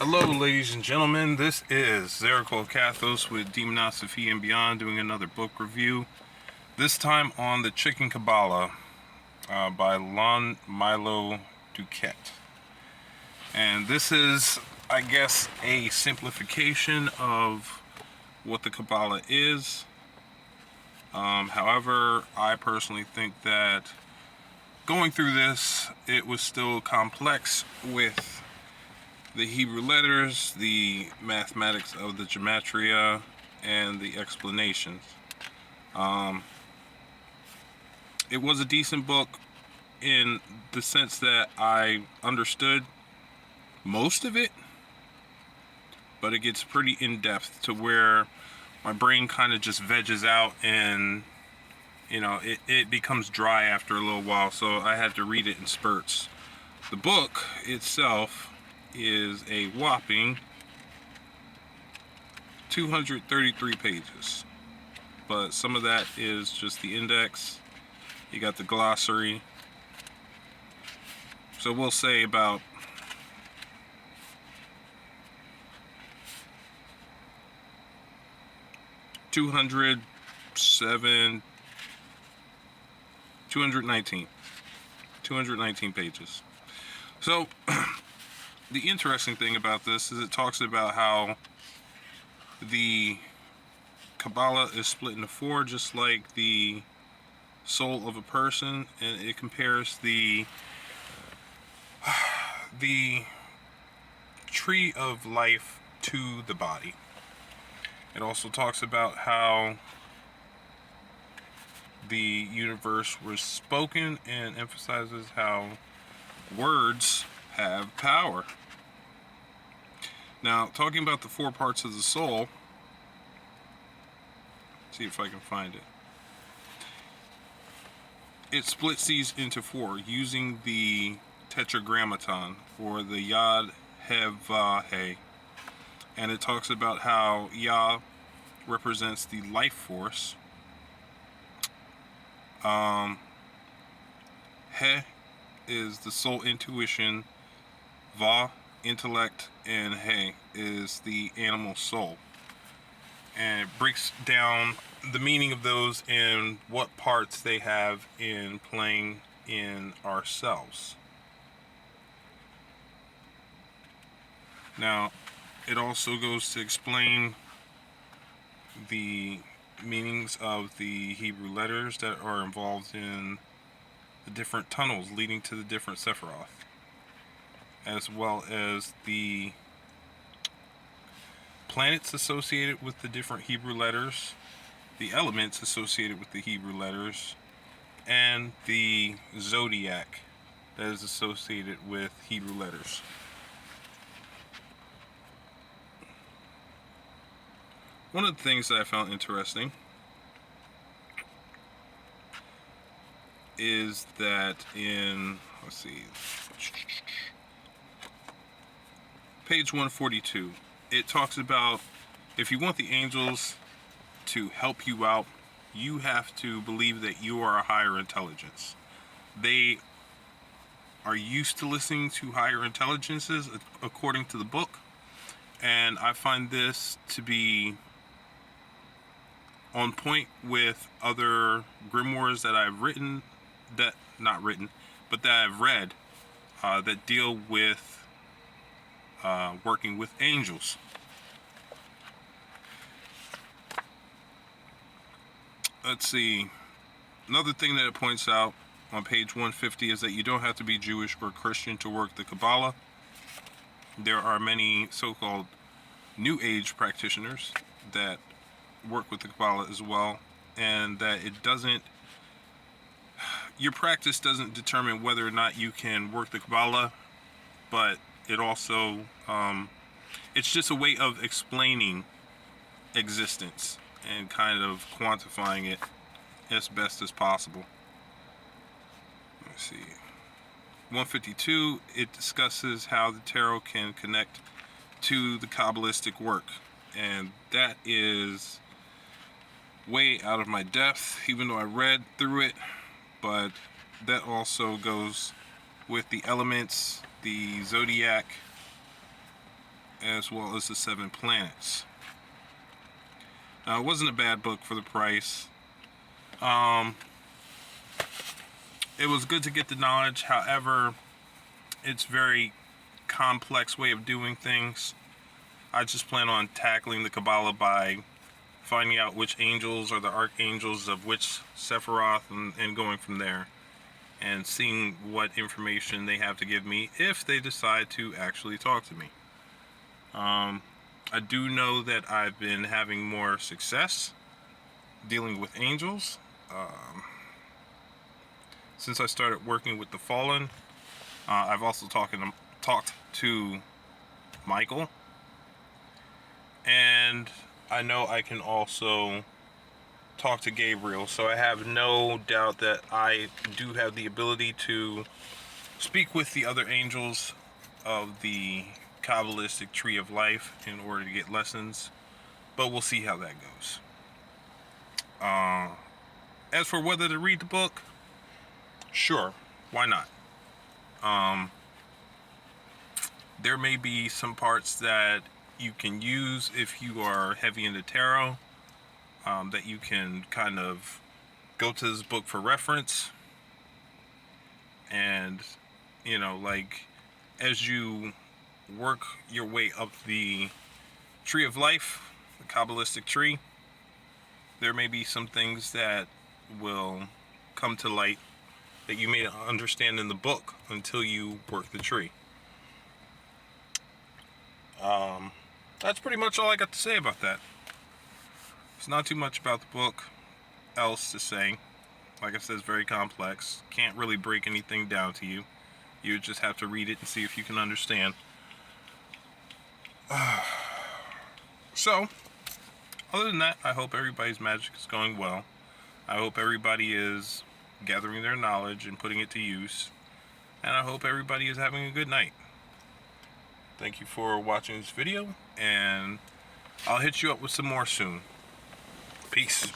Hello, ladies and gentlemen. This is Zeriko Kathos with Demonosophy and Beyond doing another book review. This time on The Chicken Qabalah by Milo Duquette. And this is, I guess, a simplification of what the Qabalah is. However, I personally think that going through this, it was still complex with the Hebrew letters, the mathematics of the gematria, and the explanations. It was a decent book in the sense that I understood most of it, but it gets pretty in-depth to where my brain kind of just veggies out and it becomes dry after a little while, so I had to read it in spurts. The book itself is a whopping 233 pages, but some of that is just the index. You got the glossary, so we'll say about 219 pages. So the interesting thing about this is it talks about how the Qabalah is split into four, just like the soul of a person, and it compares the tree of life to the body. It also talks about how the universe was spoken and emphasizes how words have power. Now, talking about the four parts of the soul, see if I can find it. It splits these into four using the tetragrammaton, or the Yod Heh, and it talks about how Yah represents the life force, Heh is the soul intuition, Va, intellect, and Hey is the animal soul. And it breaks down the meaning of those and what parts they have in playing in ourselves. Now, it also goes to explain the meanings of the Hebrew letters that are involved in the different tunnels leading to the different Sephiroth, as well as the planets associated with the different Hebrew letters, the elements associated with the Hebrew letters, and the zodiac that is associated with Hebrew letters. One of the things that I found interesting is that in, page 142, it talks about if you want the angels to help you out, you have to believe that you are a higher intelligence. They are used to listening to higher intelligences, according to the book, and I find this to be on point with other grimoires that I've written, that I've read, that deal with working with angels. Let's see. Another thing that it points out on page 150 is that you don't have to be Jewish or Christian to work the Qabalah. There are many so-called New Age practitioners that work with the Qabalah as well, and that your practice doesn't determine whether or not you can work the Qabalah, but it also, it's just a way of explaining existence and kind of quantifying it as best as possible. Let's see. 152, it discusses how the tarot can connect to the Kabbalistic work, and that is way out of my depth, even though I read through it, but that also goes with the elements, the zodiac, as well as the 7 planets. Now, it wasn't a bad book for the price. It was good to get the knowledge. However, it's very complex way of doing things. I just plan on tackling the Qabalah by finding out which angels are the archangels of which Sephiroth, and going from there and seeing what information they have to give me if they decide to actually talk to me. I do know that I've been having more success dealing with angels since I started working with the Fallen. I've also talked to Michael, and I know I can also talk to Gabriel, so I have no doubt that I do have the ability to speak with the other angels of the Kabbalistic Tree of Life in order to get lessons, but we'll see how that goes. As for whether to read the book, sure, why not? There may be some parts that you can use if you are heavy into tarot, that you can kind of go to this book for reference, and you know, like, as you work your way up the Tree of Life, the Kabbalistic tree, there may be some things that will come to light that you may not understand in the book until you work the tree. That's pretty much all I got to say about that. It's not too much about the book else to say. Like I said, it's very complex. Can't really break anything down to you. You just have to read it and see if you can understand. So, other than that, I hope everybody's magic is going well. I hope everybody is gathering their knowledge and putting it to use. And I hope everybody is having a good night. Thank you for watching this video, and I'll hit you up with some more soon. Peace.